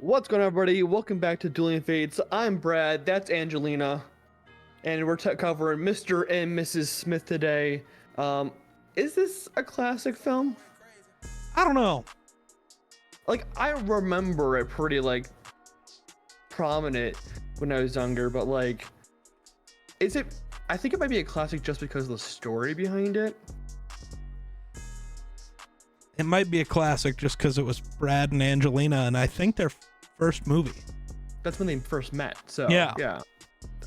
What's going on, everybody? Welcome back to Dueling Fates. I'm Brad, that's Angelina, and we're covering Mr. and Mrs. Smith today. Is this a classic film? I don't know. Like, I remember it pretty, prominent when I was younger, but, is it... I think it might be a classic just because of the story behind it. It might be a classic just because it was Brad and Angelina, and I think their first movie. That's when they first met, so Yeah.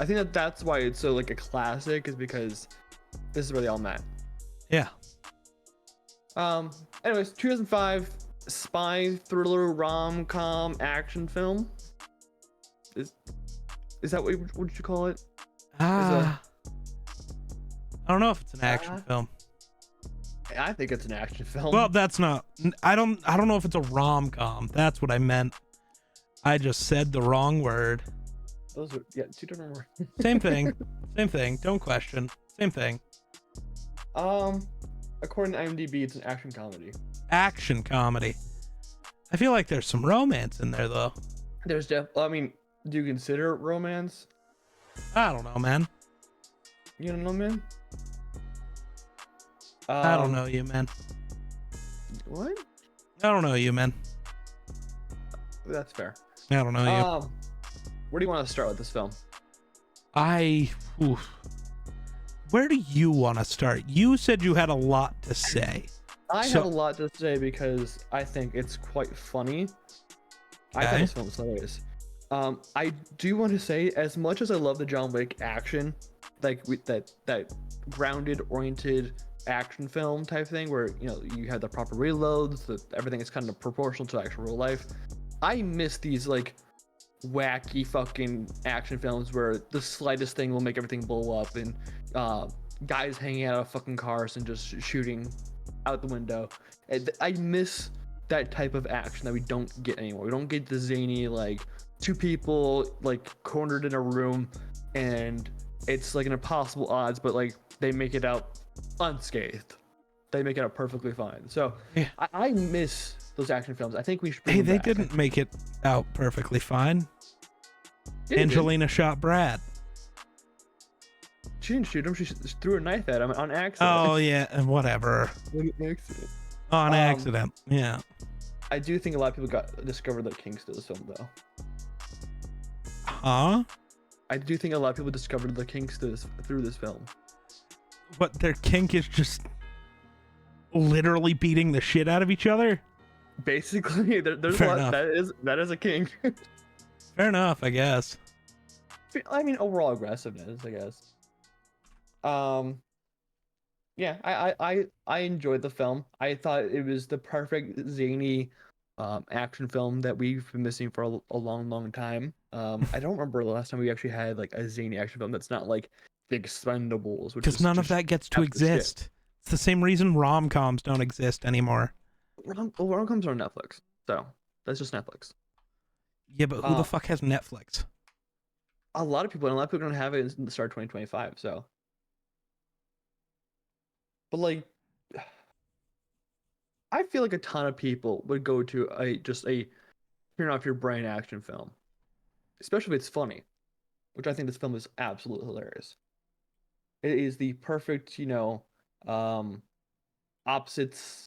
I think that's why it's so, a classic, is because this is where they all met. Yeah. Anyways, 2005 spy thriller rom-com action film. Is that what would you call it? I don't know if it's an action film. I think it's an action film. Well, that's not. I don't know if it's a rom-com. That's what I meant. I just said the wrong word. Those are two different words. Same thing. Same thing. Don't question. Same thing. According to IMDb, it's an action comedy. Action comedy. I feel like there's some romance in there, though. There's I mean, do you consider it romance? I don't know, man. You don't know, man? I don't know you, man. What? I don't know you, man. That's fair. I don't know you. Where do you want to start with this film? Where do you want to start? You said you had a lot to say. I have a lot to say because I think it's quite funny. I think this film is hilarious. I do want to say, as much as I love the John Wick action, that grounded, oriented action film type thing, where you have the proper reloads, that everything is kind of proportional to actual real life. I miss these wacky fucking action films where the slightest thing will make everything blow up, and guys hanging out of fucking cars and just shooting out the window. I miss that type of action that we don't get anymore. We don't get the zany two people cornered in a room and it's an impossible odds, but they make it out unscathed. They make it out perfectly fine. So yeah. I miss those action films. I think we should bring them they back. didn't make it out perfectly fine. Yeah, Angelina shot Brad. She didn't shoot him. She threw a knife at him on accident. Oh yeah, and whatever. Accident. On accident. Yeah. I do think a lot of people discovered the kinks to this film, though. Huh? I do think a lot of people discovered the kinks through this film. But their kink is just literally beating the shit out of each other? Basically, there's Fair a lot enough. that is a kink. Fair enough, I guess. I mean, overall aggressiveness, I guess. Yeah, I enjoyed the film. I thought it was the perfect zany action film that we've been missing for a long time. I don't remember the last time we actually had a zany action film that's not The Expendables, because none of that gets to exist. Shit. It's the same reason rom-coms don't exist anymore. Rom-coms are on Netflix, so that's just Netflix. Yeah, but who the fuck has Netflix? A lot of people, and a lot of people don't have it in the start of 2025. So, but I feel like a ton of people would go to a turn off your brain action film, especially if it's funny, which I think this film is absolutely hilarious. It is the perfect, opposites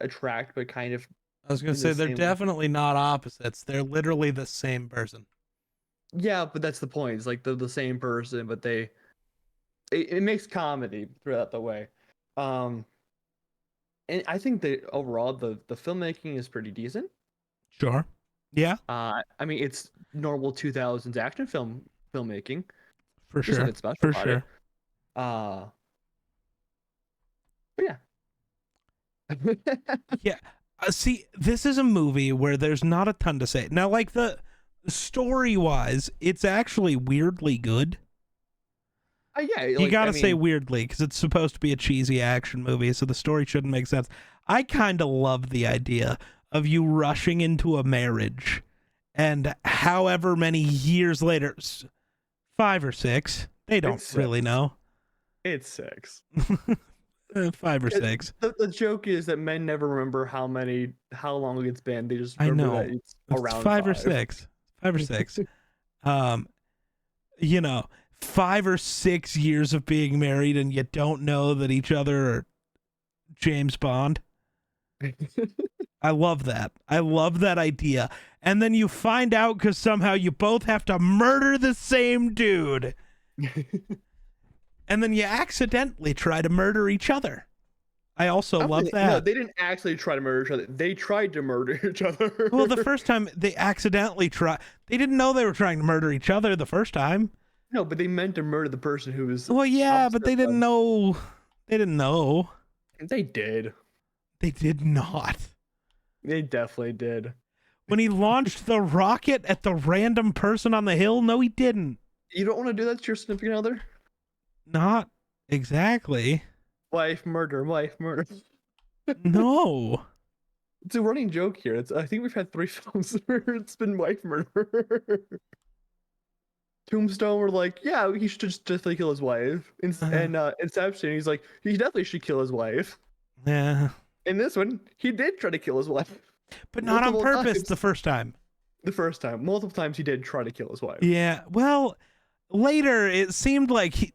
attract, but kind of. I was gonna say they're definitely not opposites. They're literally the same person. Yeah, but that's the point. It's they're the same person, but it makes comedy throughout the way. And I think that overall the filmmaking is pretty decent. Sure. Yeah. I mean, it's normal 2000s action filmmaking. For sure. Nothing special about it. But yeah. Yeah. See, this is a movie where there's not a ton to say. Now, the story-wise, it's actually weirdly good. Yeah, you gotta say weirdly, because it's supposed to be a cheesy action movie, so the story shouldn't make sense. I kind of love the idea of you rushing into a marriage, and however many years later, 5 or 6, they don't really know. It's 6. 5 or 6. The joke is that men never remember how long it's been. They just I remember that know. it's It's around 5 or 5. 6. 5 or 6. Um, you know, 5 or 6 years of being married and you don't know that each other are James Bond. I love that. I love that idea. And then you find out because somehow you both have to murder the same dude. And then you accidentally try to murder each other. I also love No, that. they didn't actually try to murder each other. They tried to murder each other. Well, the first time they accidentally they didn't know they were trying to murder each other the first time. No, but they meant to murder the person who was. Well, yeah, but opposite they didn't them. know. They didn't know. They did. They did not. They definitely did. When he launched the rocket at the random person on the hill, no, he didn't. You don't want to do that to your significant other? Not exactly. Wife murder, wife murder. No. It's a running joke here. I think we've had 3 films where it's been wife murder. Tombstone were like, yeah, he should just definitely kill his wife. And Inception, he's like, he definitely should kill his wife. Yeah. In this one, he did try to kill his wife. But not on Multiple purpose times. the first time. The first time. Multiple times he did try to kill his wife. Yeah. Well, later it seemed like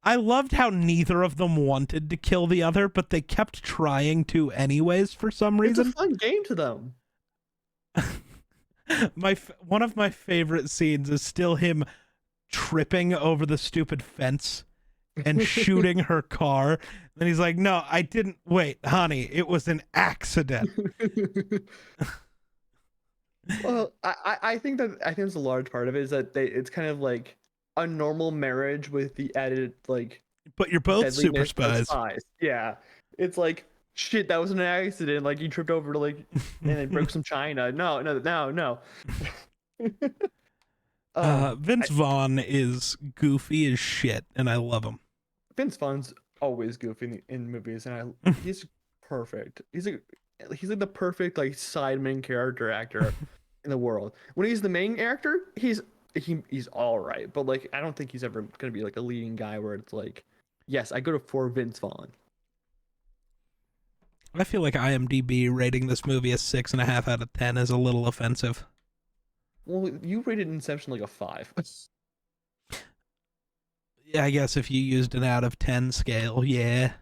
I loved how neither of them wanted to kill the other, but they kept trying to anyways for some reason. It's a fun game to them. One of my favorite scenes is still him tripping over the stupid fence and shooting her car. And he's like, no, I didn't. Wait, honey, it was an accident. Well, I think it's a large part of it is that it's kind of like a normal marriage with the added like. But you're both super deadliness of spies. Yeah, it's like shit. That was an accident. Like you tripped over like and then broke some china. No. Vince Vaughn is goofy as shit, and I love him. Vince Vaughn's always goofy in movies, and he's perfect. He's like the perfect like side main character actor in the world. When he's the main actor, he's all right, but like I don't think he's ever gonna be like a leading guy where it's like, yes, I go to for Vince Vaughn. I feel like IMDb rating this movie a 6.5 out of 10 is a little offensive. Well, you rated Inception like a 5. Yeah, I guess if you used an out of 10 scale, yeah.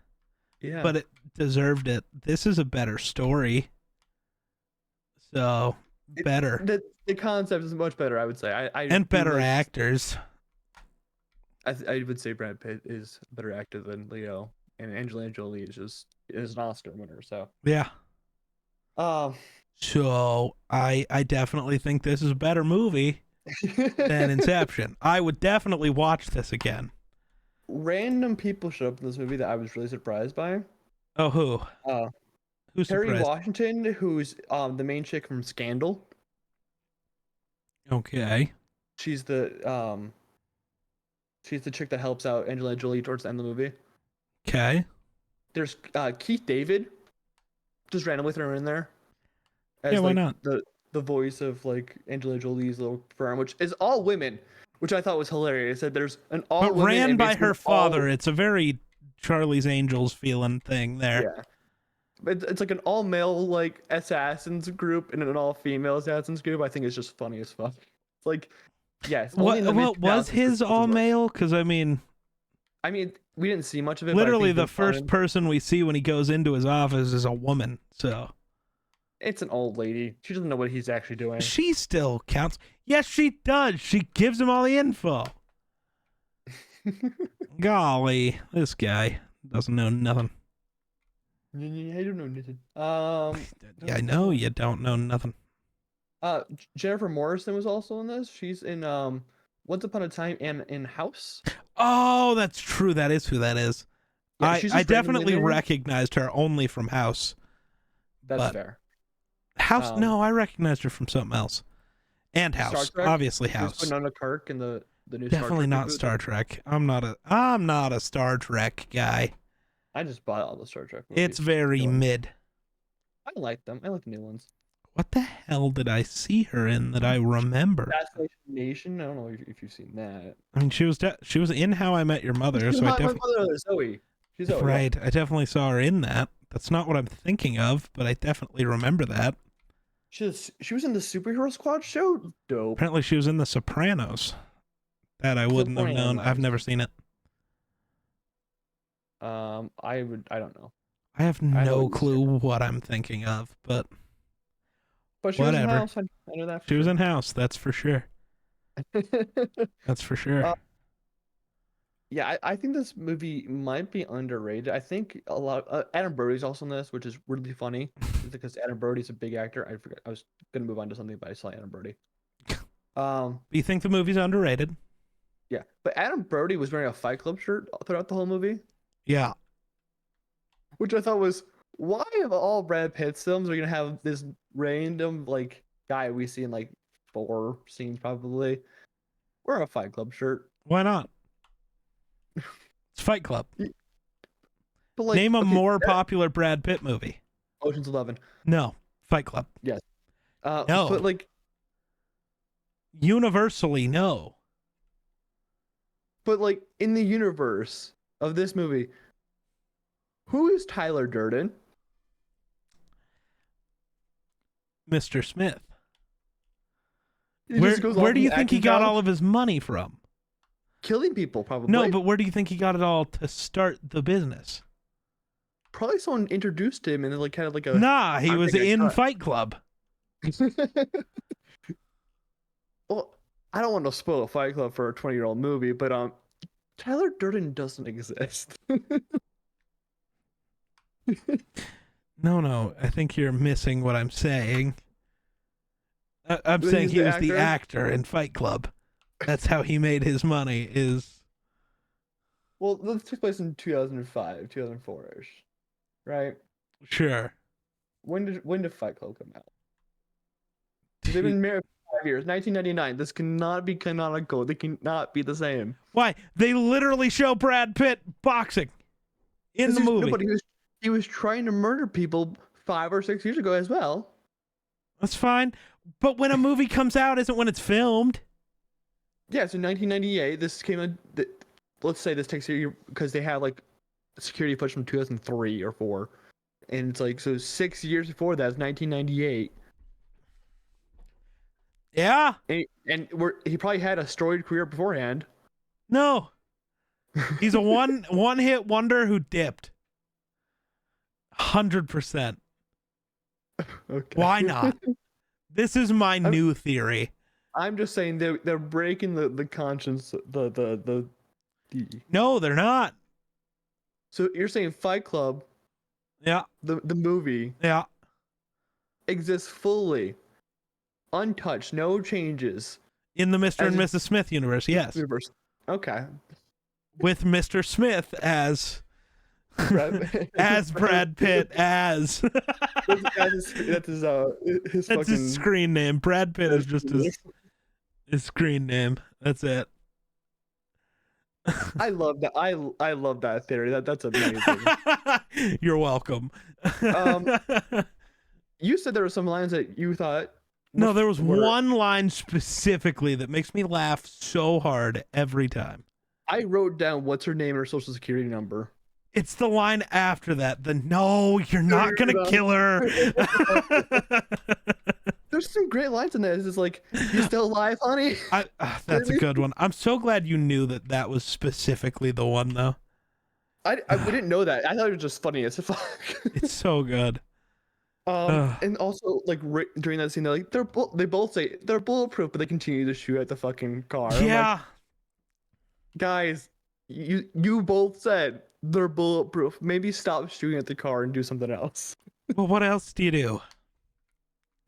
Yeah. But it deserved it. This is a better story. So, better. The concept is much better, I would say. And better actors. I would say Brad Pitt is a better actor than Leo, and Angelina Jolie is an Oscar winner. So yeah. Um. So I definitely think this is a better movie than Inception. I would definitely watch this again. Random people showed up in this movie that I was really surprised by. Oh, who? Who's Harry surprised? Washington, who's the main chick from Scandal. Okay. She's the chick that helps out Angelina Jolie towards the end of the movie. Okay. There's Keith David, just randomly thrown in there. As, yeah, why not? The voice of like Angelina Jolie's little firm, which is all women, which I thought was hilarious. That there's an all but women ran and by basically her father. It's a very Charlie's Angels feeling thing there. Yeah. But it's like an all male like assassins group and an all female assassins group. I think it's just funny as fuck. It's like, yes. What was his all male? Because I mean, we didn't see much of it. Literally, the first person we see when he goes into his office is a woman. So it's an old lady. She doesn't know what he's actually doing. She still counts. Yes, she does. She gives him all the info. Golly, this guy doesn't know nothing. I don't know nothing. Yeah, I know you don't know nothing. Jennifer Morrison was also in this. She's in Once Upon a Time and in House. Oh, that's true. That is who that is. Yeah, I definitely recognized her only from House. That's fair. House? No, I recognized her from something else. And House, obviously House. She's Winona Kirk in the new definitely not Star Trek. I'm not a Star Trek guy. I just bought all the Star Trek movies. It's very mid. I like them. I like the new ones. What the hell did I see her in that I remember? Assassination Nation. I don't know if you've seen that. I mean, she was in How I Met Your Mother. So I definitely. My mother, Zoe. She's Zoe, yeah. Right. I definitely saw her in that. That's not what I'm thinking of, but I definitely remember that. She was in the Superhero Squad show. Dope. Apparently, she was in The Sopranos. That I wouldn't have known. I've Sopranos. never seen it. I don't know. I have I know what no you clue said, what I'm thinking of, but but she was in whatever. House. I know that for She was sure. in House, that's for sure. That's for sure. uh, yeah, I think this movie might be underrated. I think a lot. Adam Brody's also in this, which is really funny, because Adam Brody's a big actor. I forgot. I was gonna move on to something, but I saw Adam Brody. Um, You think the movie's underrated? yeah, but Adam Brody was wearing a Fight Club shirt throughout the whole movie, Yeah. which I thought was, why of all Brad Pitt films are you gonna have this random like guy we see in like 4 scenes probably wear a Fight Club shirt? Why not? It's Fight Club. But like, Name a okay, more popular Brad Pitt movie. Ocean's 11, No. Fight Club. yes. No. But like, Universally, no. in the universe of this movie, who is Tyler Durden? Mr. Smith. He Where just goes where off do on you the think he acting got couch, all of his money from? killing people probably. No, but where do you think he got it all to start the business? Probably someone introduced him and then like had like a. Nah, he I'm was taking a in cut. Fight Club. Well, I don't want to spoil a Fight Club for a 20-year-old movie, but Tyler Durden doesn't exist. No, I think you're missing what I'm saying. I'm That saying he's he the was the actor? actor in Fight Club. That's how he made his money. Is Well, this took place in 2005, 2004-ish, right? sure. When did Fight Club come out? They've been married for 5 years. 1999. This cannot be canonical. They cannot be the same. Why? They literally show Brad Pitt boxing in the movie. But he was trying to murder people 5 or 6 years ago as well. That's fine. But when a movie comes out isn't when it's filmed. Yeah, so 1998. This came in. Let's say this takes a year because they have like security footage from 2003 or four, and it's like so 6 years before that is 1998. Yeah. And he probably had a storied career beforehand. No. He's a one hit wonder who dipped. 100%. Okay. Why not? This is my new theory. I'm just saying they're breaking the conscience the. No, they're not. So you're saying Fight Club, Yeah. the movie, Yeah. exists fully, untouched, no changes. In the Mr. and As Mrs. Smith universe, yes. Universe. Okay. With Mr. Smith as Brad, as Brad Pitt as that's his that's fucking his screen name. Brad Pitt is just his screen name. That's it. I love that. I love that theory. That's amazing. You're welcome. Um, You said there were some lines that you thought. No, there was were, one line specifically that makes me laugh so hard every time. I wrote down what's her name and her social security number. It's the line after that. The no, you're not gonna kill her. There's some great lines in there. It's just like, you still alive, honey? That's a good one. I'm so glad you knew that was specifically the one, though. We didn't know that. I thought it was just funny as fuck. It's so good. And also like during that scene, they're like they both say they're bulletproof, but they continue to shoot at the fucking car. Yeah. I'm like, guys, you both said they're bulletproof. Maybe stop shooting at the car and do something else. Well, what else do you do?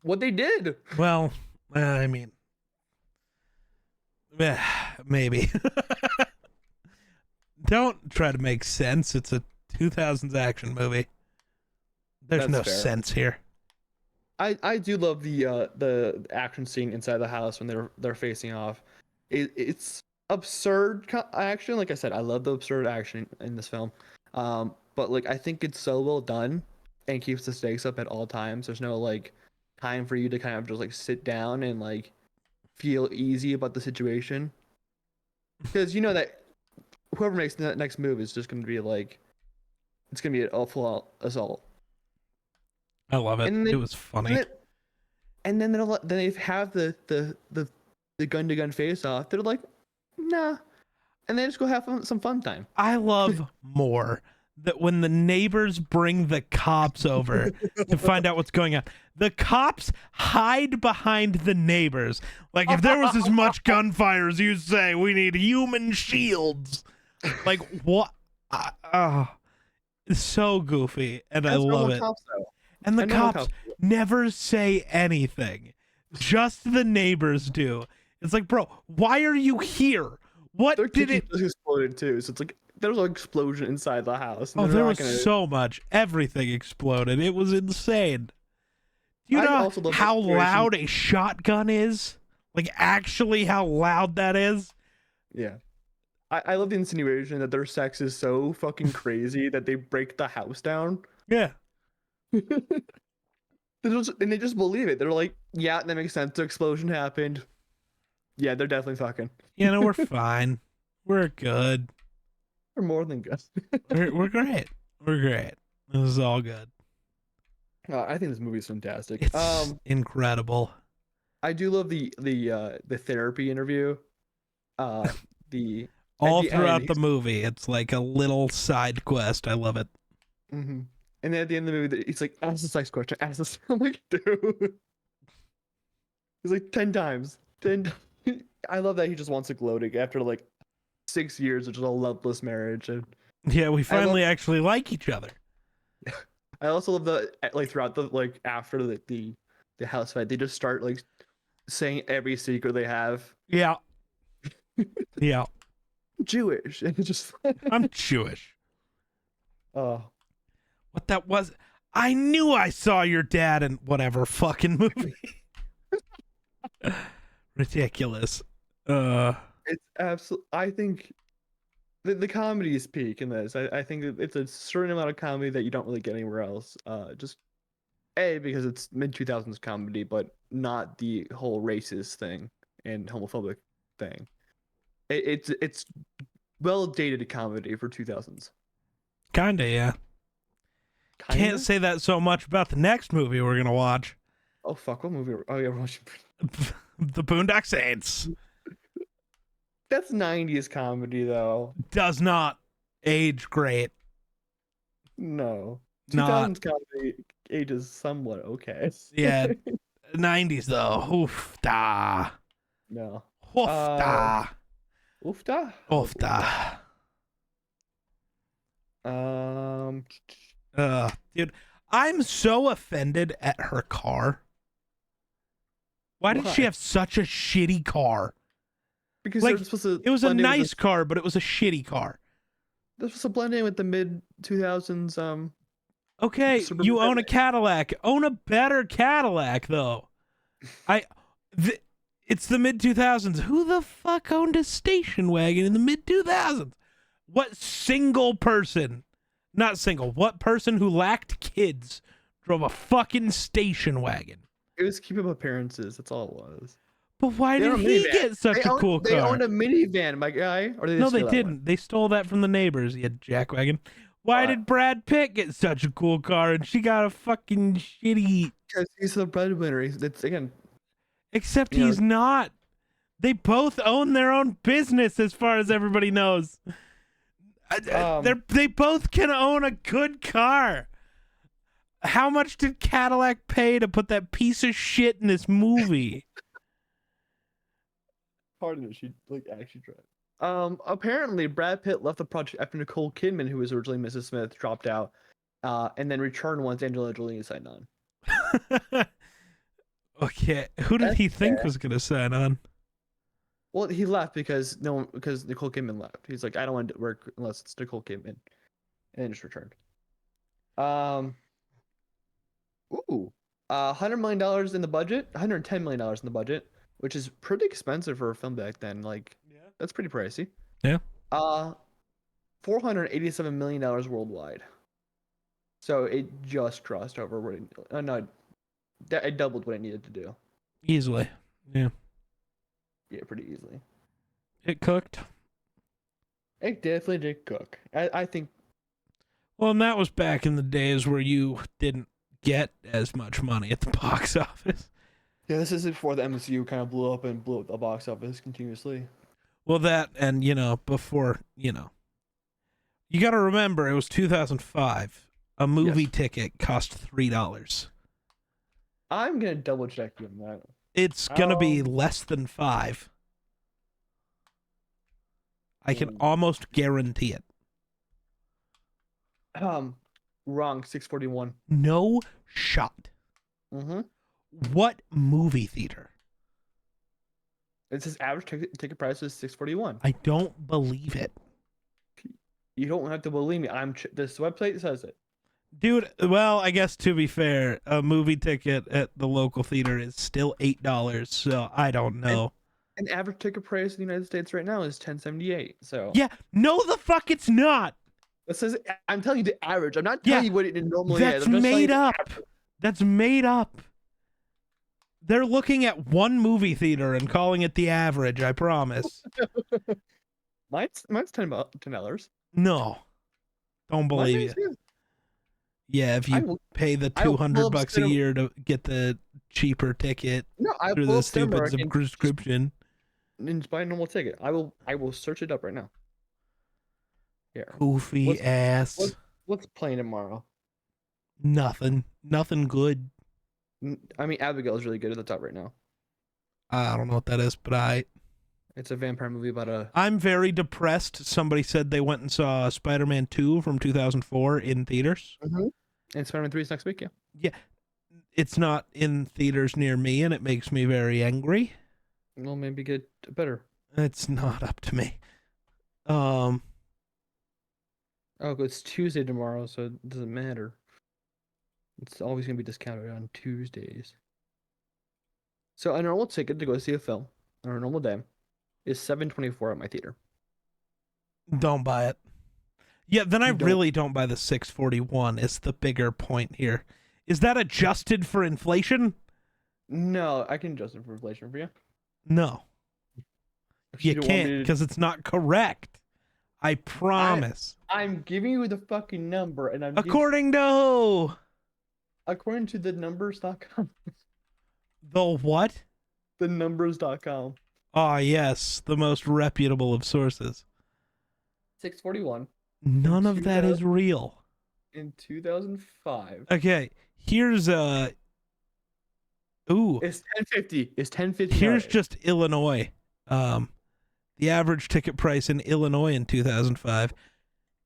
What they did. Well, I mean, maybe. Don't try to make sense. It's a 2000s action movie. There's That's no fair. sense here. I do love the action scene inside the house when they're facing off. It's absurd action. Like I said, I love the absurd action in this film. But like I think it's so well done and keeps the stakes up at all times. There's no like time for you to kind of just like sit down and like feel easy about the situation. Because you know that whoever makes the next move is just going to be like it's gonna be a full assault. I love it. And It then was and funny. then and then they have the gun to gun face off. They're like, nah, and they just go have some fun time. I love more that when the neighbors bring the cops over to find out what's going on, the cops hide behind the neighbors. Like, if there was as much gunfire as you say, we need human shields. Like, what? It's so goofy, and I That's love normal it. cops though. And the And normal cops cops. never say anything. Just the neighbors do. It's like, bro, why are you here? What Their did kitchen it? just exploded too, so it's like there was an explosion inside the house. And Oh, they're there not was gonna. so much. Everything exploded. It was insane. You I know also love the how situation. loud a shotgun is? Like, actually, how loud that is? Yeah, I love the insinuation that their sex is so fucking crazy that they break the house down. Yeah. And they just believe it. They're like, yeah, that makes sense. The explosion happened. Yeah, they're definitely fucking. You know, we're fine. We're good. They're more than good. We're great. We're great. This is all good. I think this movie is fantastic. It's incredible. I do love the therapy interview. Uh, the at All the end, throughout the movie, it's like a little side quest. I love it. and then at the end of the movie, he's like, ask the sex question. Ask this. I'm like, dude. He's like 10 times. 10. I love that he just wants to gloat after like 6 years of just a loveless marriage. And Yeah, we I love. finally actually like each other. I also love the like throughout the like after the house fight, they just start like saying every secret they have. Yeah. Yeah. Jewish, and it's just I'm Jewish. oh. What that was? I knew I saw your dad in whatever fucking movie. Ridiculous. It's absolutely. I think the comedy is peak in this. I think it's a certain amount of comedy that you don't really get anywhere else. Just because it's mid 2000s comedy, but not the whole racist thing and homophobic thing. It's well dated comedy for 2000s. Kinda, yeah. Kinda? Can't say that so much about the next movie we're gonna watch. Oh fuck! What movie? Oh yeah, we're watching. The Boondock Saints That's 90s comedy though. does not age great. No. Not 2000s comedy ages somewhat okay. yeah. 90s though. Oof da. No. Oof da. Oofda? Oof da. Um, Dude, I'm so offended at her car. Why did she Why? have such a shitty car? because Like, they're supposed to it was a blend in with nice car, but it was a shitty car. they're supposed to blend in with the mid 2000s Okay, suburban you own a living. Cadillac. Own a better Cadillac, though. It's the mid 2000s. Who the fuck owned a station wagon in the mid 2000s? What single person, not single, what person who lacked kids drove a fucking station wagon? It was keeping up appearances. That's all it was. But why They did own a he minivan. get such a cool They car? owned a minivan, my guy. Or did No, they steal that one? didn't. They stole that from the neighbors, you jackwagon. Why What? did Brad Pitt get such a cool car and she got a fucking shitty... Because he's the breadwinner. It's again. Except You know- he's not. They both own their own business as far as everybody knows. They both can own a good car. How much did Cadillac pay to put that piece of shit in this movie? Pardon me, she like actually tried. Apparently Brad Pitt left the project after Nicole Kidman, who was originally Mrs. Smith, dropped out, and then returned once Angelina Jolie signed on. Okay, who did That's he think fair. was gonna sign on? Well, he left because because Nicole Kidman left. He's like, I don't want to work unless it's Nicole Kidman, and then just returned. Ooh, $100 million in the budget, $110 million in the budget, which is pretty expensive for a film back then. Like, that's pretty pricey. Yeah. $487 million worldwide. So it just crossed over what it doubled what it needed to do. Easily. Yeah. Yeah, pretty easily. It cooked. It definitely did cook. I think. Well, and that was back in the days where you didn't get as much money at the box office. Yeah, this is before the MCU kind of blew up and blew up the box office continuously. Well, that and before you got to remember it was 2005. A movie Yes. ticket cost $3. I'm gonna double check you on that. It's gonna be less than 5. I can almost guarantee it. Wrong. 641. No shot. Mm-hmm. What movie theater? It says average ticket price is 641. I don't believe it. You don't have to believe me. This website says it. Dude, well, I guess to be fair, a movie ticket at the local theater is still $8, so I don't know. An average ticket price in the United States right now is $10.78. So Yeah, no the fuck it's not. it says I'm telling you the average. I'm not telling you what it normally is. That's I'm just made telling you up. That's made up. They're looking at one movie theater and calling it the average, I promise. Mine's $10. No. Don't believe you. Yeah, if you pay the $200 a year to get the cheaper ticket through the stupid subscription. And just buy a normal ticket. I will search it up right now. Here. Goofy ass. What's playing tomorrow? Nothing good. I mean, Abigail is really good at the top right now. I don't know what that is, but it's a vampire movie about a... I'm very depressed. Somebody said they went and saw Spider-Man 2 from 2004 in theaters. Mm-hmm. And Spider-Man 3 is next week, yeah. Yeah. It's not in theaters near me, and it makes me very angry. Well, maybe get better. It's not up to me. Oh, it's Tuesday tomorrow, so it doesn't matter. It's always going to be discounted on Tuesdays. So a normal ticket to go see a film on a normal day is $7.24 at my theater. Don't buy it. Yeah, then I really don't buy the $6.41 is the bigger point here. Is that adjusted for inflation? No, I can adjust it for inflation for you. No. You can't because it's not correct. I promise. I'm giving you the fucking number and I'm according to the numbers.com. The what? The numbers.com. Ah, yes, the most reputable of sources. 641. None of that is real. In 2005. Okay, here's Ooh. It's 1050. It's 1050. Here's just Illinois. The average ticket price in Illinois in 2005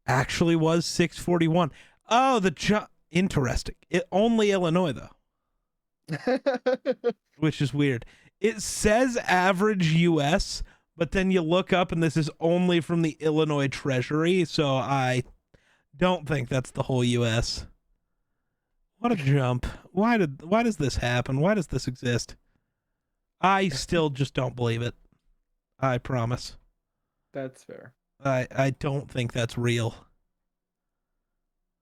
actually was $6.41. Oh, interesting. Only Illinois though. Which is weird. It says average US, but then you look up and this is only from the Illinois Treasury, so I don't think that's the whole US. What a jump. Why does this happen? Why does this exist? I still just don't believe it. I promise. That's fair. I don't think that's real.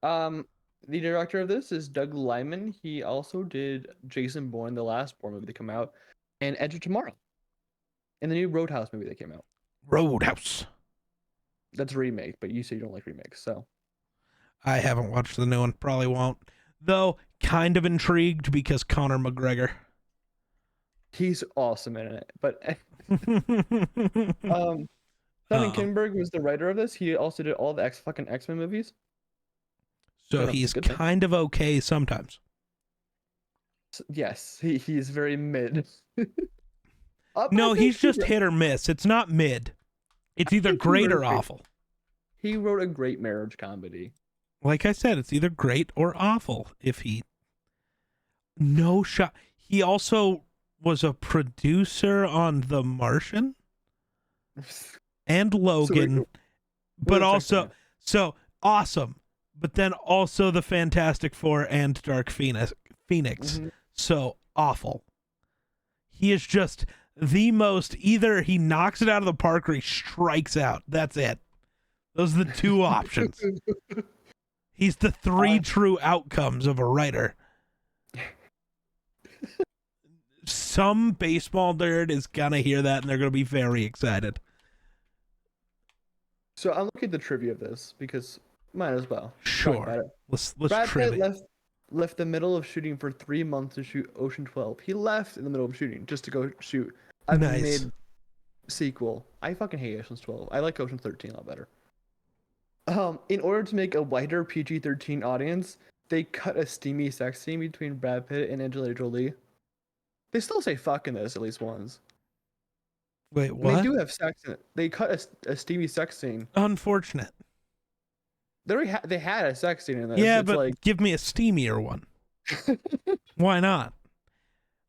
The director of this is Doug Liman. He also did Jason Bourne, the last Bourne movie that came out, and Edge of Tomorrow, and the new Roadhouse movie that came out. Roadhouse. That's a remake, but you say you don't like remakes, so. I haven't watched the new one. Probably won't. Though, kind of intrigued because Conor McGregor. He's awesome in it, but Simon Kinberg was the writer of this. He also did all the X-Men movies. So he's kind of okay sometimes. Yes, he's very mid. No, he's just hit or miss. It's not mid. It's either great or awful. He wrote a great marriage comedy. Like I said, it's either great or awful. No shot. He also was a producer on The Martian and Logan, but also so awesome. But then also the Fantastic Four and Dark Phoenix. Mm-hmm. So awful. He is just the most, either he knocks it out of the park or he strikes out. That's it. Those are the two options. He's the three true outcomes of a writer. Some baseball nerd is going to hear that and they're going to be very excited. So I'm looking at the trivia of this because Might as well. Talk about Sure. it. Let's Brad Pitt trivia. left the middle of shooting for 3 months to shoot Ocean 12. He left in the middle of shooting just to go shoot a Nice. mid sequel. I fucking hate Ocean's 12. I like Ocean 13 a lot better. In order to make a wider PG-13 audience, they cut a steamy sex scene between Brad Pitt and Angelina Jolie. They still say fuck in this at least once. Wait, And they what? do have sex in it. They cut a steamy sex scene. Unfortunate. They had a sex scene in this. Yeah, It's but like give me a steamier one. Why not?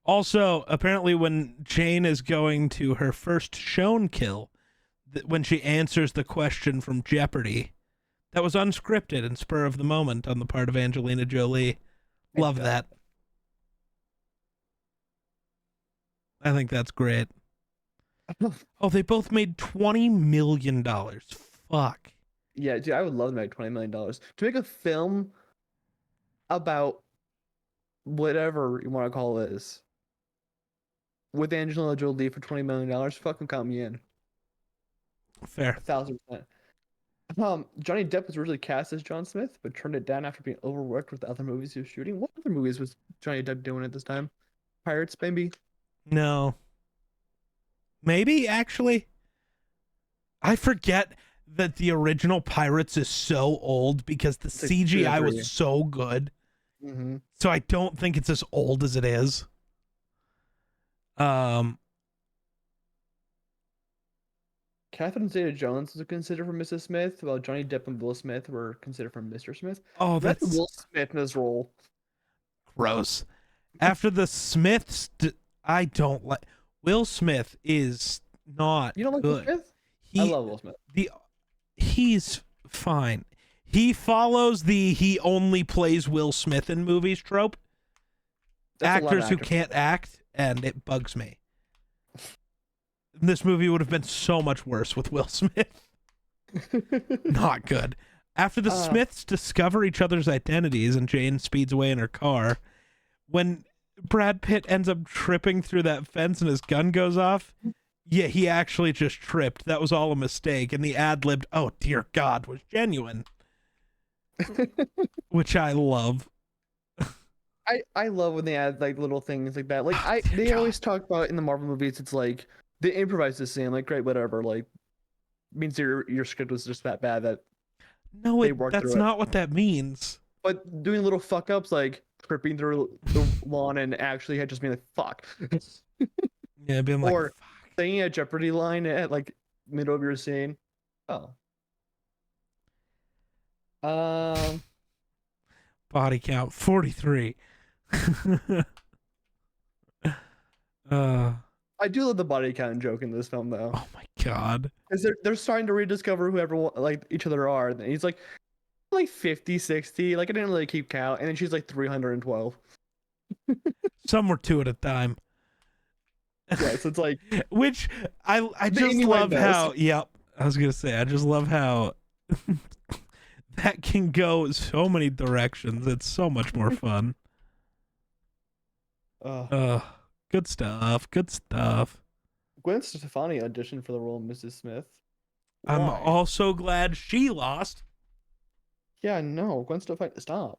Also, apparently, when Jane is going to her first shown kill, when she answers the question from Jeopardy, that was unscripted and spur of the moment on the part of Angelina Jolie. Love that. I think that's great. Oh, they both made $20 million. Fuck. Yeah, dude, I would love to make $20 million to make a film about whatever you want to call this with Angelina Jolie for $20 million. Fucking count me in. Fair. 1,000%. Johnny Depp was originally cast as John Smith, but turned it down after being overworked with the other movies he was shooting. What other movies was Johnny Depp doing at this time? Pirates, maybe? No. Maybe, actually. I forget that the original Pirates is so old because the It's like CGI 2 or 3. was so good. Mm-hmm. So I don't think it's as old as it is. Catherine Zeta-Jones was considered for Mrs. Smith, while Johnny Depp and Will Smith were considered for Mr. Smith. Oh, Imagine that's Will Smith in this role. gross. After the Smiths, I don't like. Will Smith is not You don't like Will good. Smith? I He love Will Smith. he's fine. He follows the he only plays Will Smith in movies trope. That's a lot of Actors who actors. can't act, and it bugs me. This movie would have been so much worse with Will Smith. Not good. After the Smiths discover each other's identities and Jane speeds away in her car, when Brad Pitt ends up tripping through that fence and his gun goes off, yeah, he actually just tripped. That was all a mistake. And the ad-libbed, oh dear God, was genuine. Which I love. I love when they add like little things like that. Like Oh, dear they God. always talk about in the Marvel movies, it's like they improvise the scene, like great, whatever. Like means your script was just that bad that No, they worked that's through it. not what that means. But doing little fuck ups like tripping through the lawn and actually had just being like fuck. Yeah, being like, Or fuck. saying a Jeopardy line at like middle of your scene. Oh. Body count 43. I do love the body count joke in this film though. Oh my God. Because they're starting to rediscover whoever like each other are. And he's like 50, 60. Like I didn't really keep count. And then she's like 312. Some were two at a time. Yeah, so it's like Which I just Amy love Winehouse. how, yep, I was gonna say, I just love how that can go so many directions. It's so much more fun. Good stuff. Good stuff. Gwen Stefani auditioned for the role of Mrs. Smith. I'm Why? also glad she lost. Yeah, no, Gwen Stefani, stop.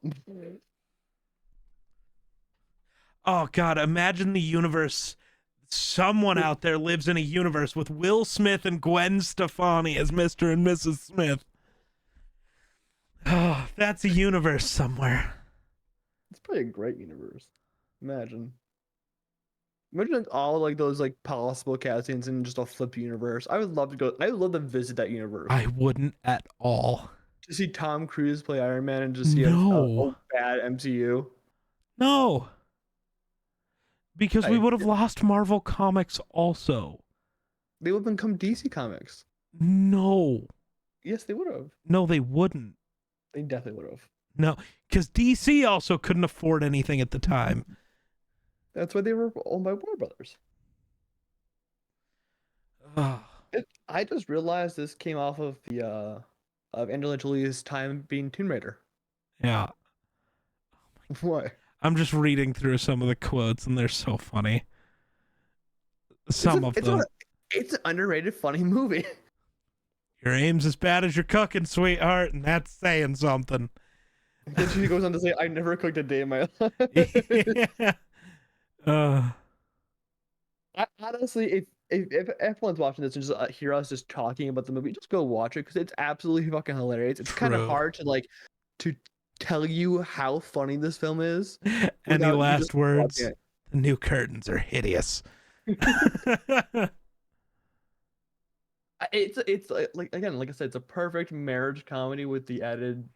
Oh God, imagine the universe. Someone out there lives in a universe with Will Smith and Gwen Stefani as Mr. and Mrs. Smith. Oh, that's a universe somewhere. It's probably a great universe. Imagine like, all like those like possible castings in just a flip universe. I would love to go. I would love to visit that universe. I wouldn't at all. To see Tom Cruise play Iron Man and just see No. a bad MCU. No. Because we Hey, would have lost Marvel Comics also. They would have become DC Comics. No. Yes, they would have. No, they wouldn't. They definitely would have. No, because DC also couldn't afford anything at the time. That's why they were owned by Warner Brothers. I just realized this came off of the of Angelina Jolie's time being Tomb Raider. Yeah. What? I'm just reading through some of the quotes and they're so funny. Some of them. It's an underrated, funny movie. Your aim's as bad as your cooking, sweetheart, and that's saying something. Then she goes on to say, "I never cooked a day in my life." Yeah. Uh, Honestly, if everyone's watching this and just hear us just talking about the movie, just go watch it because it's absolutely fucking hilarious. It's kind of True. hard to tell you how funny this film is Any without you just last words? watching The new curtains are hideous. it. It's again, like I said, it's a perfect marriage comedy with the added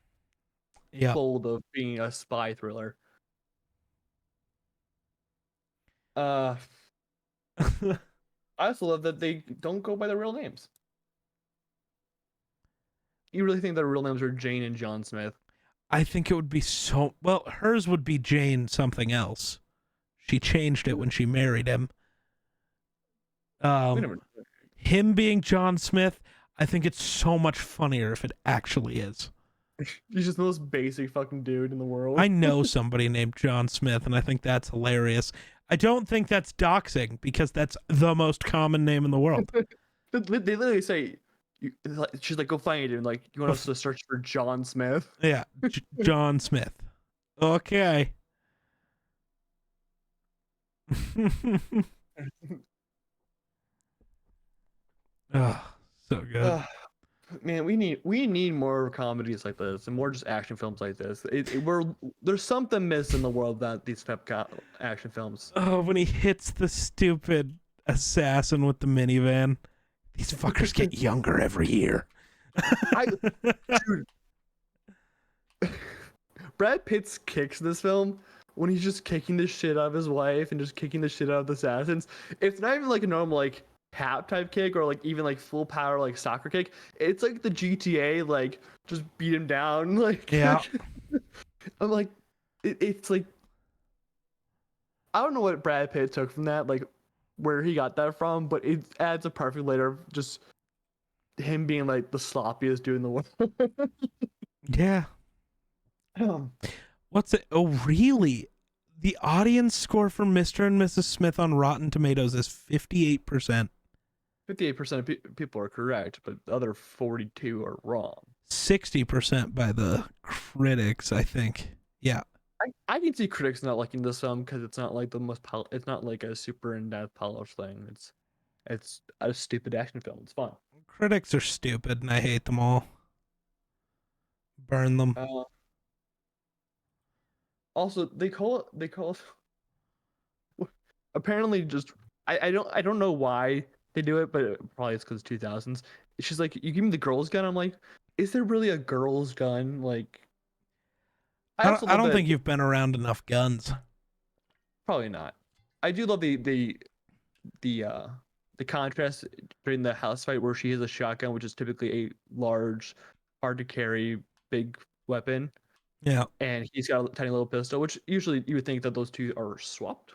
Yeah. fold of being a spy thriller. Uh, I also love that they don't go by their real names. You really think their real names are Jane and John Smith? I think it would be so well, hers would be Jane something else. She changed it when she married him. We never. Him being John Smith, I think it's so much funnier if it actually is. He's just the most basic fucking dude in the world. I know somebody named John Smith, and I think that's hilarious. I don't think that's doxing because that's the most common name in the world. They literally say, she's like, go find it. And like, you want us to search for John Smith? Yeah, John Smith. Okay. Oh, so good. Man, we need more comedies like this and more just action films like this. There's something missing in the world that these action films. Oh, when he hits the stupid assassin with the minivan. These fuckers get younger every year. Dude, Brad Pitt's kicks in this film when he's just kicking the shit out of his wife and just kicking the shit out of the assassins. It's not even like a normal like tap type kick or like even like full power like soccer kick. It's like the GTA like just beat him down like. Yeah. I'm like, it's like I don't know what Brad Pitt took from that, like where he got that from, but it adds a perfect layer of just him being like the sloppiest dude in the world. Yeah. What's it? Oh, really? The audience score for Mr. and Mrs. Smith on Rotten Tomatoes is 58%. 58% of people are correct, but the other 42 are wrong. 60% by the critics, I think. Yeah. I can see critics not liking this film because it's not like the most it's not like a super in-depth polished thing. It's a stupid action film. It's fun. Critics are stupid and I hate them all. Burn them. Also, they call apparently just I don't know why they do it, but probably it's because 2000s. She's like, you give me the girl's gun. I'm like, is there really a girl's gun? Like, I don't think you've been around enough guns. Probably not. I do love the contrast during the house fight where she has a shotgun, which is typically a large, hard to carry, big weapon. Yeah. And he's got a tiny little pistol, which usually you would think that those two are swapped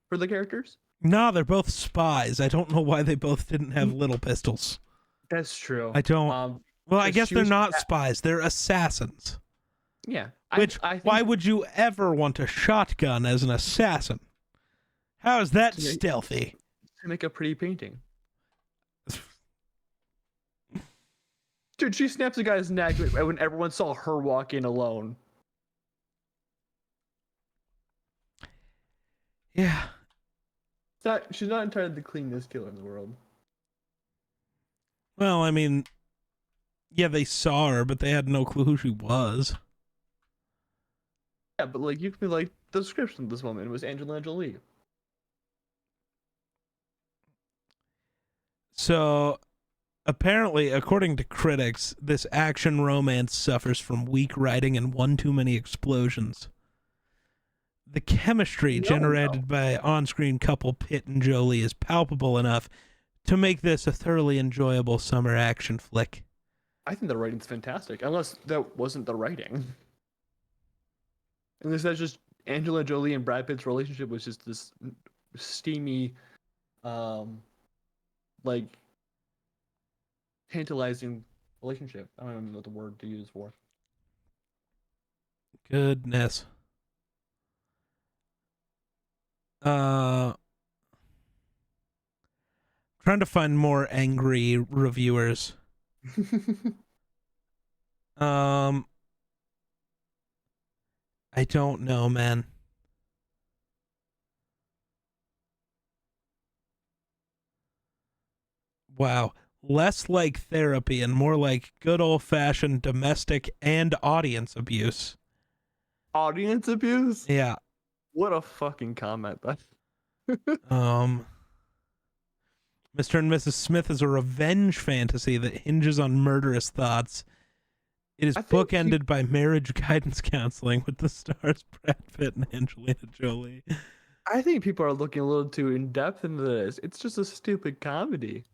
for the characters. No, they're both spies. I don't know why they both didn't have little pistols. That's true. I don't. Well, I guess they're not spies. They're assassins. Yeah. Which, why would you ever want a shotgun as an assassin? How is that stealthy? To make a pretty painting. Dude, she snaps a guy's neck when everyone saw her walk in alone. Yeah. She's not entirely the cleanest killer in the world. Well, I mean, yeah, they saw her, but they had no clue who she was. Yeah, but like you can be like, the description of this woman was Angelina Jolie. So, apparently, according to critics, this action romance suffers from weak writing and one too many explosions. The chemistry generated by on-screen couple Pitt and Jolie is palpable enough to make this a thoroughly enjoyable summer action flick. I think the writing's fantastic, unless that wasn't the writing. Unless that's just Angelina Jolie and Brad Pitt's relationship was just this steamy, like tantalizing relationship. I don't even know what the word to use for. Goodness. Trying to find more angry reviewers. Um, I don't know, man. Wow. Less like therapy and more like good old-fashioned domestic and audience abuse. Audience abuse? Yeah. What a fucking comment. Um, Mr. and Mrs. Smith is a revenge fantasy that hinges on murderous thoughts. It is I think bookended by marriage guidance counseling with the stars Brad Pitt and Angelina Jolie. I think people are looking a little too in depth into this. It's just a stupid comedy.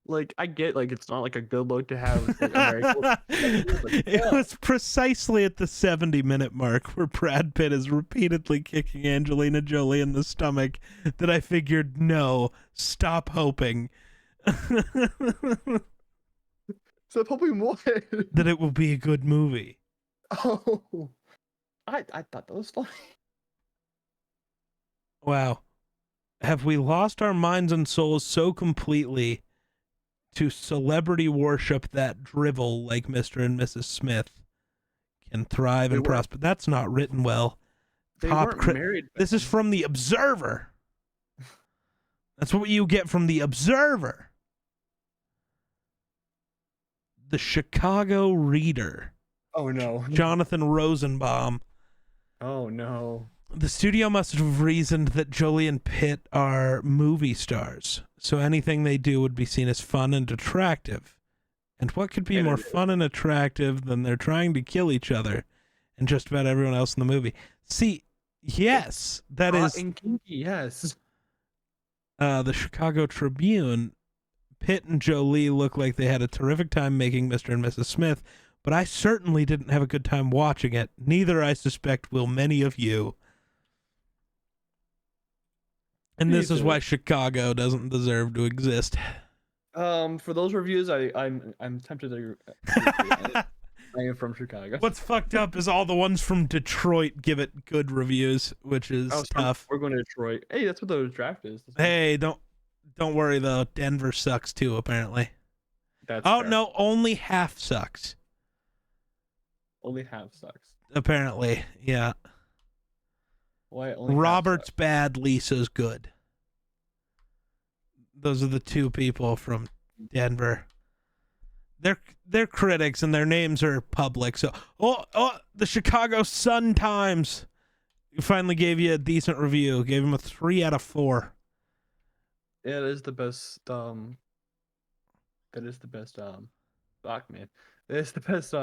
Like, I get, like, it's not like a good look to have like a married couple, but It yeah. was precisely at the 70-minute mark where Brad Pitt is repeatedly kicking Angelina Jolie in the stomach that I figured, no, stop hoping. So hoping what? That it will be a good movie. Oh, I thought that was funny. Wow. Have we lost our minds and souls so completely to celebrity worship that drivel like Mr. and Mrs. Smith can thrive They and were prosper? That's not written well. they weren't married. This is from The Observer. That's what you get from The Observer. The Chicago Reader. Oh no. Jonathan Rosenbaum. Oh no. The studio must have reasoned that Jolie and Pitt are movie stars, so anything they do would be seen as fun and attractive. And what could be And more it is. fun and attractive than they're trying to kill each other and just about everyone else in the movie? See, yes, that Hot is and kinky, yes. the Chicago Tribune. Pitt and Jolie look like they had a terrific time making Mr. and Mrs. Smith, but I certainly didn't have a good time watching it. Neither, I suspect, will many of you. And this is why Chicago doesn't deserve to exist. For those reviews, I'm tempted to agree. I am from Chicago. What's fucked up is all the ones from Detroit give it good reviews, which is tough. We're going to Detroit. Hey, that's what the draft is. Hey, don't worry though. Denver sucks too, apparently. That's fair. No, only half sucks. Only half sucks. Apparently, yeah. Why only Robert's bad, Lisa's good. Those are the two people from Denver. They're critics and their names are public. So, the Chicago Sun-Times finally gave you a decent review. Gave him a 3 out of 4. Yeah, it is the best. That is the best. Fuck man, it is the best.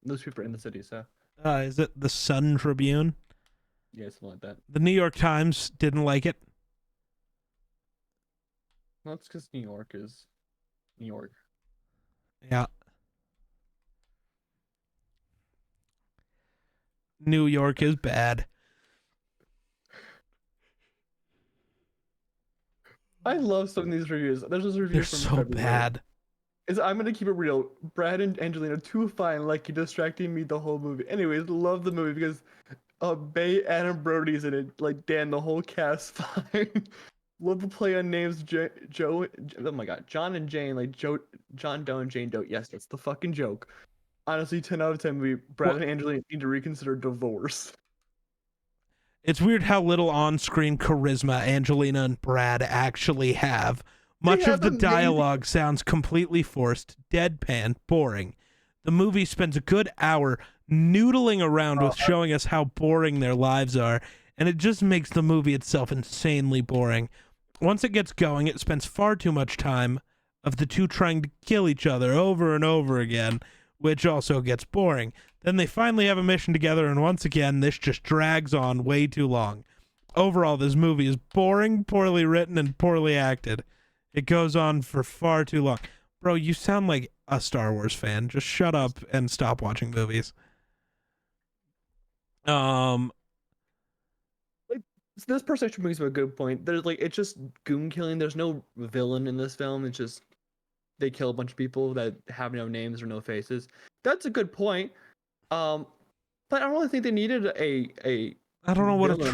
Newspaper in the city. So. Is it the Sun Tribune? Yeah, something like that. The New York Times didn't like it. Well, it's because New York is New York. Yeah. New York is bad. I love some of these reviews. There's this review They're from so February. bad. I'm gonna keep it real. Brad and Angelina too fine, like you distracting me the whole movie. Anyways, love the movie because Bay Adam Brody's in it. Like damn, the whole cast fine. Love the play on names. Joe. Oh my god, John and Jane. Like John Doe and Jane Doe. Yes, that's the fucking joke. Honestly, 10 out of 10 movie. Brad and Angelina need to reconsider divorce. It's weird how little on-screen charisma Angelina and Brad actually have. Much of the dialogue sounds completely forced, deadpan, boring. The movie spends a good hour noodling around with showing us how boring their lives are, and it just makes the movie itself insanely boring. Once it gets going, it spends far too much time of the two trying to kill each other over and over again, which also gets boring. Then they finally have a mission together, and once again, this just drags on way too long. Overall, this movie is boring, poorly written, and poorly acted. It goes on for far too long. Bro, you sound like a Star Wars fan. Just shut up and stop watching movies. Like, this person actually brings up a good point. There's like, it's just goon killing. There's no villain in this film. It's just they kill a bunch of people that have no names or no faces. That's a good point. But I don't really think they needed a I don't know what villain.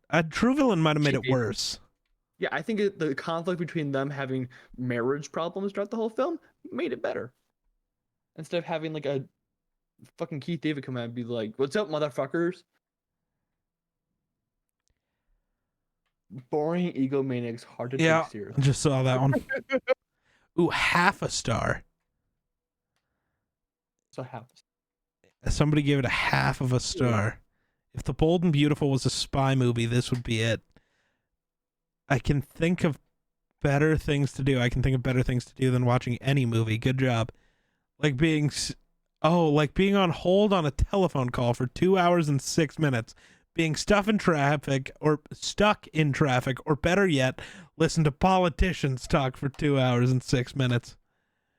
a true villain might have made it worse. Yeah, I think the conflict between them having marriage problems throughout the whole film made it better. Instead of having like a fucking Keith David come out and be like, "What's up, motherfuckers?" Boring egomaniacs, hard to take Yeah, seriously. just saw that one. Ooh, half a star. So happens. Somebody gave it a half of a star. If The Bold and Beautiful was a spy movie, this would be it. I can think of better things to do. I can think of better things to do than watching any movie. Good job. Like being on hold on a telephone call for 2 hours and 6 minutes, being stuck in traffic, or better yet, listen to politicians talk for 2 hours and 6 minutes.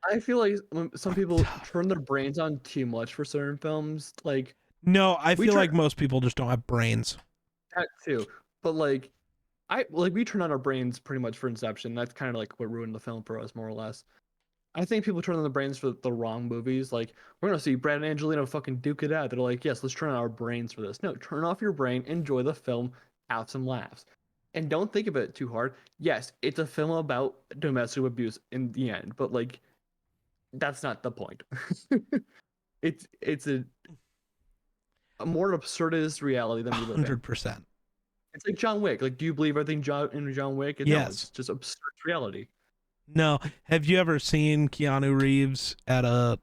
I feel like some people turn their brains on too much for certain films. Like, no, I feel like most people just don't have brains. That too, but like, we turn on our brains pretty much for Inception. That's kind of like what ruined the film for us, more or less. I think people turn on the brains for the wrong movies. Like, we're gonna see Brad and Angelina fucking duke it out. They're like, yes, let's turn on our brains for this. No, turn off your brain, enjoy the film, have some laughs, and don't think of it too hard. Yes, it's a film about domestic abuse in the end, but like, that's not the point. it's a more absurdist reality than we live in. 100%. It's like John Wick. Like, do you believe everything in John Wick? Yes. No, it's just absurd reality. No. Have you ever seen Keanu Reeves at a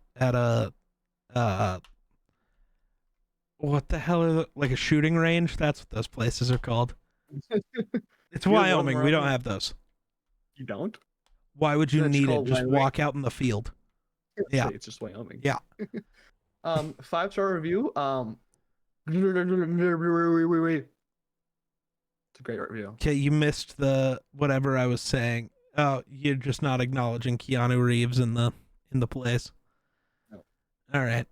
what the hell are like a shooting range? That's what those places are called. It's Wyoming. We don't have those. You don't? Why would you need it? Just Wyoming? walk out in the field. Yeah. It's just Wyoming. Yeah. 5-star review. It's a great review. Okay, you missed the whatever I was saying. Oh, you're just not acknowledging Keanu Reeves in the place. No. All right.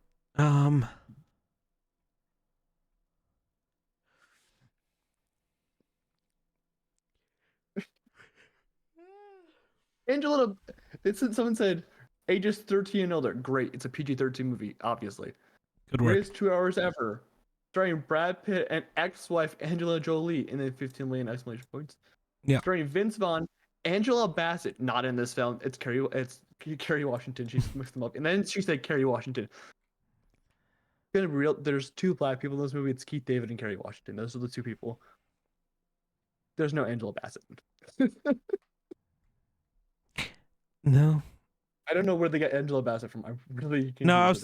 Angela, someone said ages 13 and older. Great. It's a PG-13 movie, obviously. Good work. Greatest 2 hours ever. Starring Brad Pitt and ex-wife Angela Jolie, and then 15 million exclamation points. Yeah. Starring Vince Vaughn, Angela Bassett, not in this film. It's Kerry Washington. She's mixed them up, and then she said Kerry Washington. Gonna be real. There's 2 black people in this movie. It's Keith David and Kerry Washington. Those are the 2 people. There's no Angela Bassett. No. I don't know where they got Angela Bassett from. I'm really confused. No,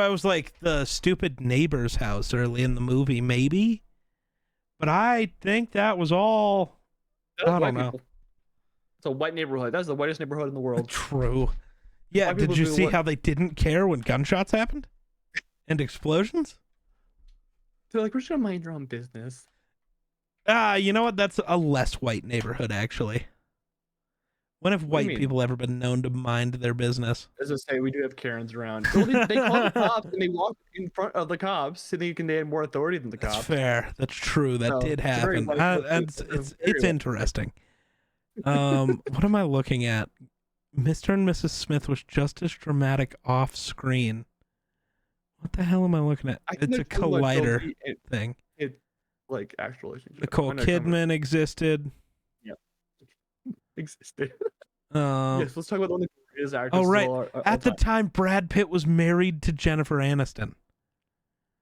I was like the stupid neighbor's house early in the movie, maybe, but I think that was all. I don't know. It's a white neighborhood. That's the whitest neighborhood in the world. True. Yeah. Did you see how they didn't care when gunshots happened and explosions? They're like, we're just gonna mind your own business. You know what? That's a less white neighborhood, actually. When have white people ever been known to mind their business? As I say, we do have Karens around. Well, they call the cops and they walk in front of the cops, thinking they had more authority than the cops. That's fair. That's true. That did happen. It's interesting. What am I looking at? Mr. and Mrs. Smith was just as dramatic off screen. What the hell am I looking at? It's a collider thing. It's like actual relationship. Nicole Kidman existed. Existed. Yes, let's talk about the one that is actress. Oh, right. At the time, Brad Pitt was married to Jennifer Aniston.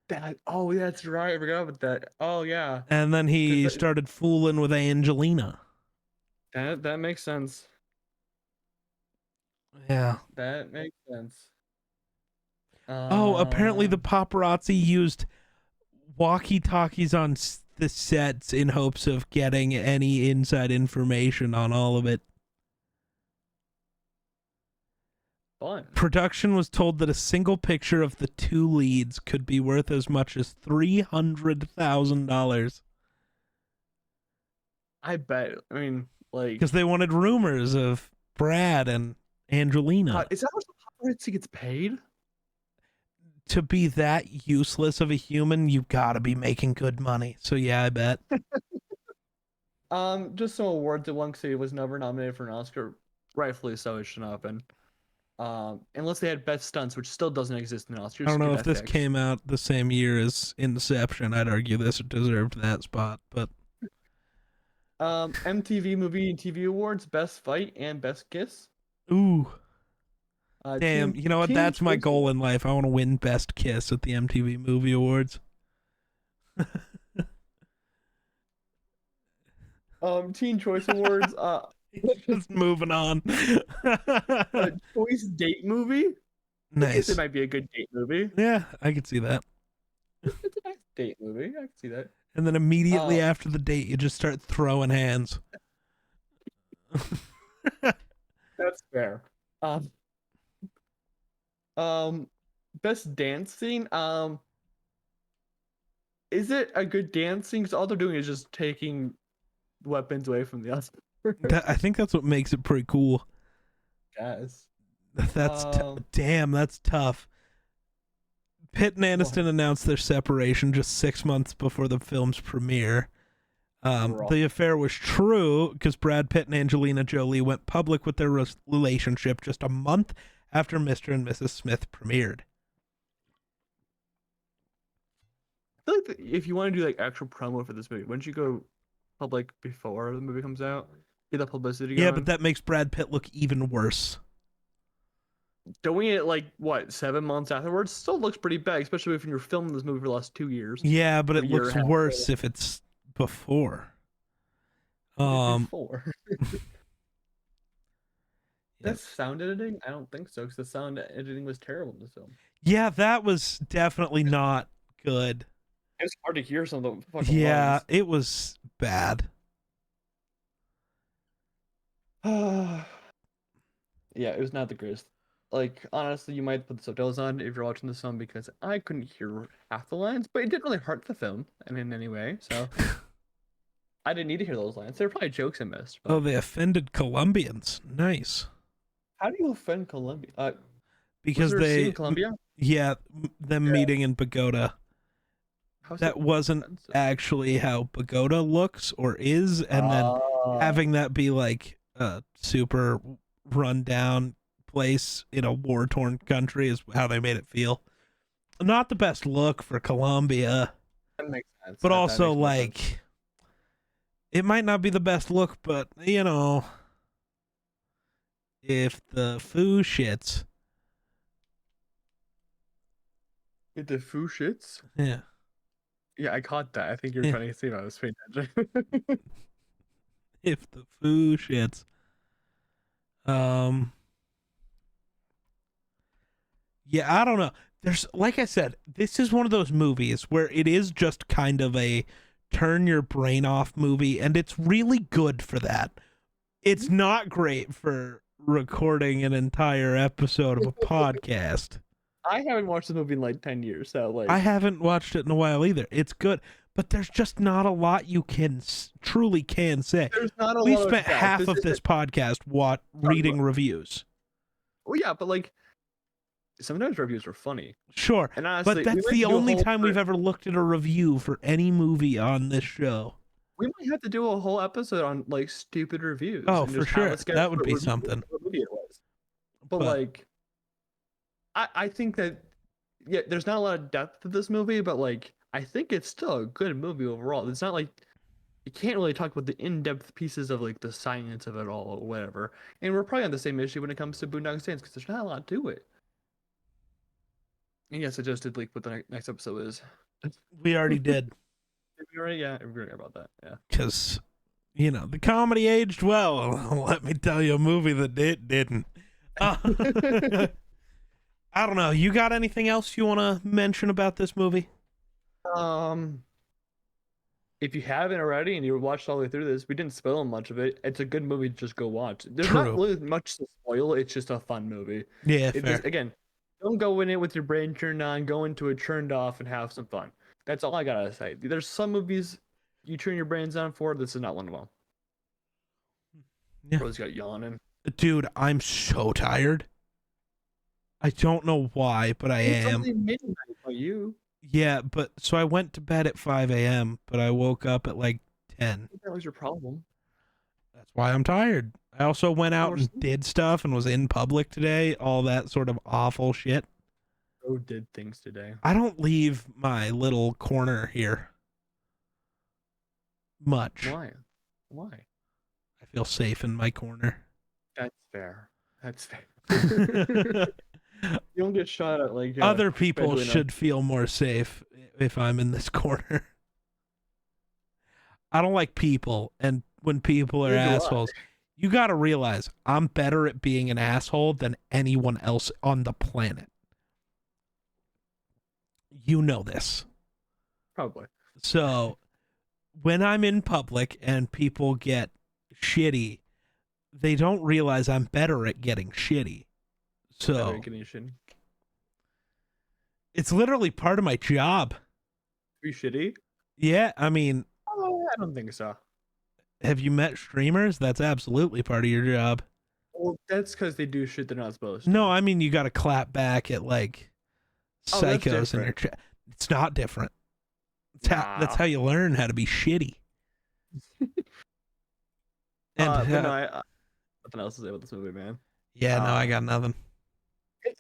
That's right. I forgot about that. Oh, yeah. And then he started fooling with Angelina. That makes sense. Yeah. That makes sense. Apparently the paparazzi used walkie-talkies on the sets in hopes of getting any inside information on all of it. Fun. Production was told that a single picture of the 2 leads could be worth as much as $300,000. I bet. I mean, like, because they wanted rumors of Brad and Angelina. Is that how the paparazzi gets paid? To be that useless of a human, you gotta be making good money. So yeah, I bet. Just some awards that one city was never nominated for an Oscar. Rightfully so, it should not have been. Unless they had best stunts, which still doesn't exist in Oscars. I don't know if this came out the same year as Inception. I'd argue this deserved that spot, but MTV Movie and TV Awards, Best Fight and Best Kiss. Ooh, damn. Teen You know what? Teen That's my Choice goal in life. I want to win Best Kiss at the MTV Movie Awards. Teen Choice Awards. Just moving on. Choice Date Movie. I guess it Nice. might be a good date movie. Yeah, I could see that. It's a nice date movie. I can see that. And then immediately Um, after the date, you just start throwing hands. that's fair. Um, um, Best dance scene. Is it a good dancing? Because all they're doing is just taking weapons away from the other. I think that's what makes it pretty cool. Guys. That's Um, damn. That's tough. Pitt and What? Aniston announced their separation just 6 months before the film's premiere. Overall. The affair was true because Brad Pitt and Angelina Jolie went public with their relationship just a month after Mr. and Mrs. Smith premiered. I feel like if you want to do like actual promo for this movie, wouldn't you go public before the movie comes out? Get the publicity Yeah, going. but that makes Brad Pitt look even worse. Doing it like what 7 months afterwards still looks pretty bad, especially if you're filming this movie for the last 2 years. Yeah, but Or it a year looks and a half worse if it's before. before. Yeah. That's sound editing? I don't think so, because the sound editing was terrible in this film. Yeah, that was definitely not good. It's hard to hear some of the fucking Yeah, lines. it was bad. Yeah, it was not the greatest. Like, honestly, you might put the subtitles on if you're watching this film because I couldn't hear half the lines, but it didn't really hurt the film in any way, so I didn't need to hear those lines. There were probably jokes I missed. But Oh, they offended Colombians. Nice. how do you offend Colombia? Was Because there a scene in they, Colombia? yeah, them Yeah. meeting in Bogota. How's That it wasn't offensive? actually how Bogota looks or is, and then having that be like a super rundown place in a war-torn country is how they made it feel. Not the best look for Colombia, that makes sense. but That also makes more sense. like it might not be the best look, but you know, if the foo shits, With the foo shits? yeah, Yeah, I caught that. I think you were Yeah. trying to see if I was paying attention. if the foo shits, yeah, I don't know. There's, like I said, this is one of those movies where it is just kind of a turn your brain off movie, and it's really good for that. It's not great for recording an entire episode of a podcast. I haven't watched the movie in like 10 years, so like I haven't watched it in a while either. It's good, but there's just not a lot you can truly can say. there's not a We lot of spent depth. half of isn't- this podcast reading reviews. Well, yeah, but like sometimes reviews are funny. Sure, And honestly, but we that's might the do a only whole time we've ever looked at a review for any movie on this show. We might have to do a whole episode on like stupid reviews. Oh, and for just have sure. us guess That would what be review- something. what movie it was. But But- like, I think that yeah, there's not a lot of depth to this movie, but like I think it's still a good movie overall. It's not like you can't really talk about the in-depth pieces of like the science of it all or whatever. And we're probably on the same issue when it comes to Boondock Saints because there's not a lot to it. And yes, I just did like what the next episode is. We already did, Did we already? Yeah, we already about that. Yeah. because, you know, the comedy aged well. Let me tell you a movie that it didn't. I don't know. You got anything else you want to mention about this movie? If you haven't already and you watched all the way through this, we didn't spoil much of it. It's a good movie to just go watch. There's True. not really much to spoil. It's just a fun movie. Yeah, It fair. just, again, don't go in it with your brain turned on. Go into it turned off and have some fun. That's all I gotta say. There's some movies you turn your brains on for. This is not one of them. Yeah. Bro's got yawning. Dude, I'm so tired. I don't know why, but I It's am. only midnight for you. Yeah, but so I went to bed at 5 a.m., but I woke up at like 10. I think that was your problem. That's why I'm tired. I also went out and Awesome. did stuff and was in public today, all that sort of awful shit. Bro did things today. I don't leave my little corner here much. Why? Why? I feel safe in my corner. That's fair. That's fair. You don't get shot at like Other people federally enough. should feel more safe if I'm in this corner. I don't like people, and when people are Neither do I. assholes, you got to realize I'm better at being an asshole than anyone else on the planet. You know this. Probably. So when I'm in public and people get shitty, they don't realize I'm better at getting shitty. Better So at getting shit. it's literally part of my job. Be shitty? Yeah, I mean, Oh, I don't think so. have you met streamers? That's absolutely part of your job. Well, that's because they do shit they're not supposed to. No, I mean you got to clap back at like Oh, that's psychos in your different. chat. It's not different. That's Nah. how you learn how to be shitty. And But no, nothing else to say about this movie, man. yeah, no, I got nothing.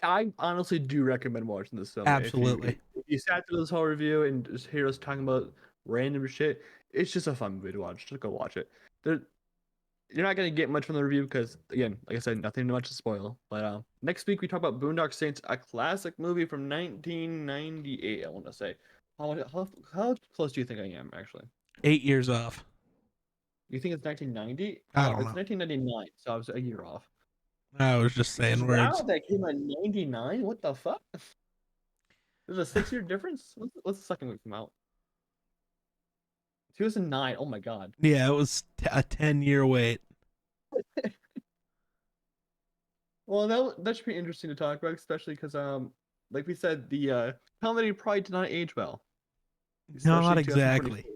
I honestly do recommend watching this film. Absolutely. If you sat through this whole review and just hear us talking about random shit, it's just a fun movie to watch. Just go watch it. You're not gonna get much from the review because, again, like I said, nothing much to spoil. But next week we talk about Boondock Saints, a classic movie from 1998. I want to say. How close do you think I am, actually? 8 years off. You think it's 1990? I Oh, don't it's know. 1999, so I was a year off. I was just saying Wow, words. that came out in 99? What the fuck? There's a 6 year difference? What's the second one come out? 2009. Oh my god. Yeah, it was a 10-year wait. Well, that should be interesting to talk about, especially because like we said, the comedy probably did not age well, Not especially exactly. 2024.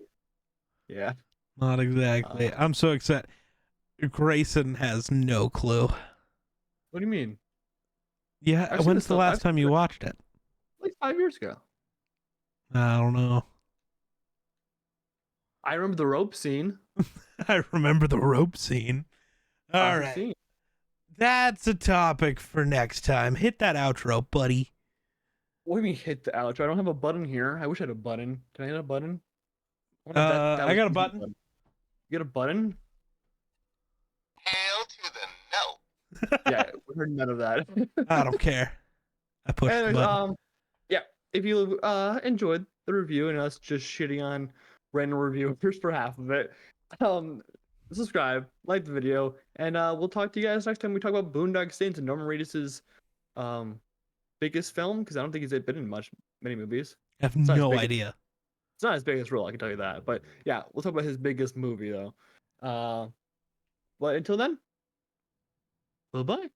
Yeah. Not exactly. Uh, I'm so excited. Grayson has no clue. what do you mean? Yeah, I've seen when's this the stuff. last time you watched it? Like 5 years ago. I don't know. I remember the rope scene. I remember the rope scene. All Classic right. scene. That's a topic for next time. Hit that outro, buddy. What do you mean hit the outro? I don't have a button here. I wish I had a button. Can I hit a button? I wonder if that I was got a easy button. You get a button? Hail to the no. Yeah, we heard none of that. I don't care. I pushed the Anyways, button. yeah, if you enjoyed the review and us just shitting on random reviewers for half of it, subscribe, like the video, and we'll talk to you guys next time we talk about Boondock Saints and Norman Reedus's biggest film, because I don't think he's been in many movies. I have It's not as no big idea. It's not his biggest role, I can tell you that. But yeah, we'll talk about his biggest movie though. But until then, bye bye.